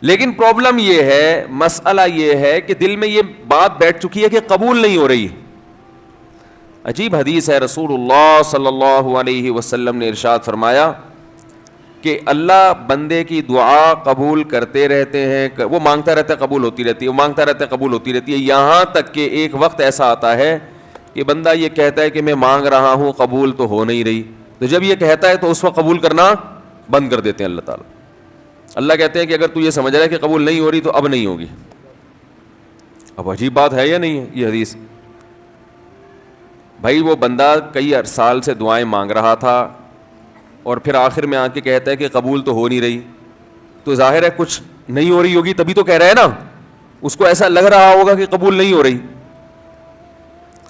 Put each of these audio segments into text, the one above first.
لیکن پرابلم یہ ہے, مسئلہ یہ ہے کہ دل میں یہ بات بیٹھ چکی ہے کہ قبول نہیں ہو رہی. عجیب حدیث ہے, رسول اللہ صلی اللہ علیہ وسلم نے ارشاد فرمایا کہ اللہ بندے کی دعا قبول کرتے رہتے ہیں, وہ مانگتا رہتا ہے قبول ہوتی رہتی ہے, وہ مانگتا رہتا ہے قبول ہوتی رہتی ہے, یہاں تک کہ ایک وقت ایسا آتا ہے کہ بندہ یہ کہتا ہے کہ میں مانگ رہا ہوں قبول تو ہو نہیں رہی. تو جب یہ کہتا ہے تو اس وقت قبول کرنا بند کر دیتے ہیں اللہ تعالیٰ. اللہ کہتے ہیں کہ اگر تو یہ سمجھ رہا ہے کہ قبول نہیں ہو رہی تو اب نہیں ہوگی. اب عجیب بات ہے یا نہیں ہے یہ حدیث؟ بھائی وہ بندہ کئی سال سے دعائیں مانگ رہا تھا اور پھر آخر میں آ کے کہتا ہے کہ قبول تو ہو نہیں رہی, تو ظاہر ہے کچھ نہیں ہو رہی ہوگی تبھی تو کہہ رہا ہے نا. اس کو ایسا لگ رہا ہوگا کہ قبول نہیں ہو رہی.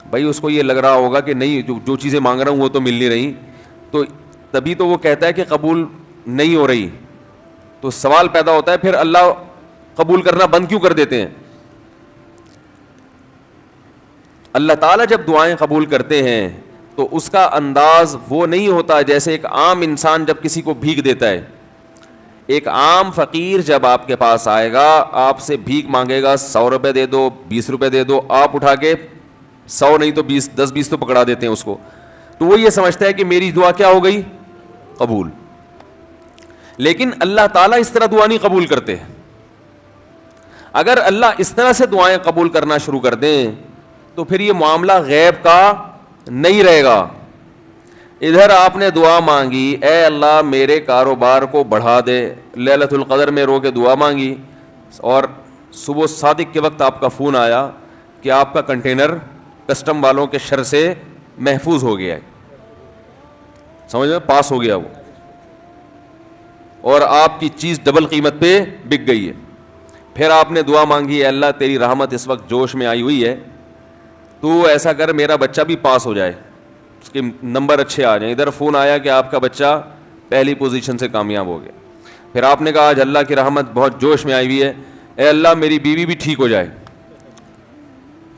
بھائی اس کو یہ لگ رہا ہوگا کہ نہیں, جو چیزیں مانگ رہا ہوں وہ تو مل نہیں رہی, تو تبھی تو وہ کہتا ہے کہ قبول نہیں ہو رہی. تو سوال پیدا ہوتا ہے پھر اللہ قبول کرنا بند کیوں کر دیتے ہیں؟ اللہ تعالیٰ جب دعائیں قبول کرتے ہیں تو اس کا انداز وہ نہیں ہوتا جیسے ایک عام انسان جب کسی کو بھیک دیتا ہے. ایک عام فقیر جب آپ کے پاس آئے گا, آپ سے بھیک مانگے گا, 100 روپے دے دو, 20 روپے دے دو, آپ اٹھا کے 100 نہیں تو 20, 10-20 تو پکڑا دیتے ہیں اس کو, تو وہ یہ سمجھتا ہے کہ میری دعا کیا ہو گئی, قبول. لیکن اللہ تعالیٰ اس طرح دعا نہیں قبول کرتے. اگر اللہ اس طرح سے دعائیں قبول کرنا شروع کر دیں تو پھر یہ معاملہ غیب کا نہیں رہے گا. ادھر آپ نے دعا مانگی, اے اللہ میرے کاروبار کو بڑھا دے, لیلۃ القدر میں رو کے دعا مانگی, اور صبح صادق کے وقت آپ کا فون آیا کہ آپ کا کنٹینر کسٹم والوں کے شر سے محفوظ ہو گیا ہے, سمجھ میں پاس ہو گیا وہ, اور آپ کی چیز ڈبل قیمت پہ بک گئی ہے. پھر آپ نے دعا مانگی, اے اللہ تیری رحمت اس وقت جوش میں آئی ہوئی ہے, تو ایسا کر میرا بچہ بھی پاس ہو جائے, اس کے نمبر اچھے آ جائیں. ادھر فون آیا کہ آپ کا بچہ پہلی پوزیشن سے کامیاب ہو گیا. پھر آپ نے کہا آج اللہ کی رحمت بہت جوش میں آئی ہوئی ہے, اے اللہ میری بیوی بھی ٹھیک ہو جائے.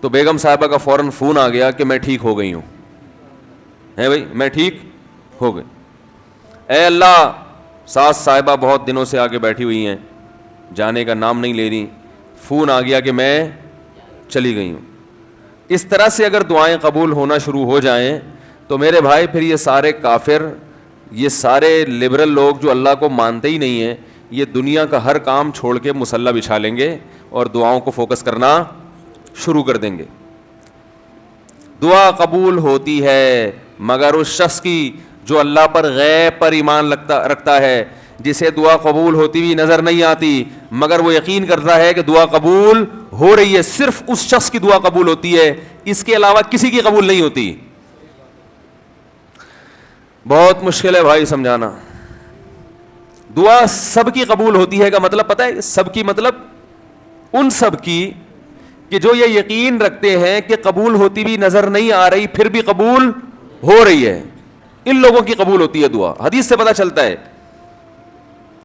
تو بیگم صاحبہ کا فوراً فون آ گیا کہ میں ٹھیک ہو گئی ہوں, ہے بھائی میں ٹھیک ہو گئی. اے اللہ ساس صاحبہ بہت دنوں سے آگے بیٹھی ہوئی ہیں, جانے کا نام نہیں لے رہی, فون آ گیا کہ میں چلی گئی ہوں. اس طرح سے اگر دعائیں قبول ہونا شروع ہو جائیں تو میرے بھائی پھر یہ سارے کافر, یہ سارے لبرل لوگ جو اللہ کو مانتے ہی نہیں ہیں, یہ دنیا کا ہر کام چھوڑ کے مصلی بچھا لیں گے اور دعاؤں کو فوکس کرنا شروع کر دیں گے. دعا قبول ہوتی ہے مگر اس شخص کی جو اللہ پر غیب پر ایمان رکھتا ہے, جسے دعا قبول ہوتی ہوئی نظر نہیں آتی مگر وہ یقین کرتا ہے کہ دعا قبول ہو رہی ہے. صرف اس شخص کی دعا قبول ہوتی ہے, اس کے علاوہ کسی کی قبول نہیں ہوتی. بہت مشکل ہے بھائی سمجھانا. دعا سب کی قبول ہوتی ہے کا مطلب پتہ ہے, سب کی مطلب ان سب کی کہ جو یہ یقین رکھتے ہیں کہ قبول ہوتی بھی نظر نہیں آ رہی پھر بھی قبول ہو رہی ہے, ان لوگوں کی قبول ہوتی ہے دعا. حدیث سے پتہ چلتا ہے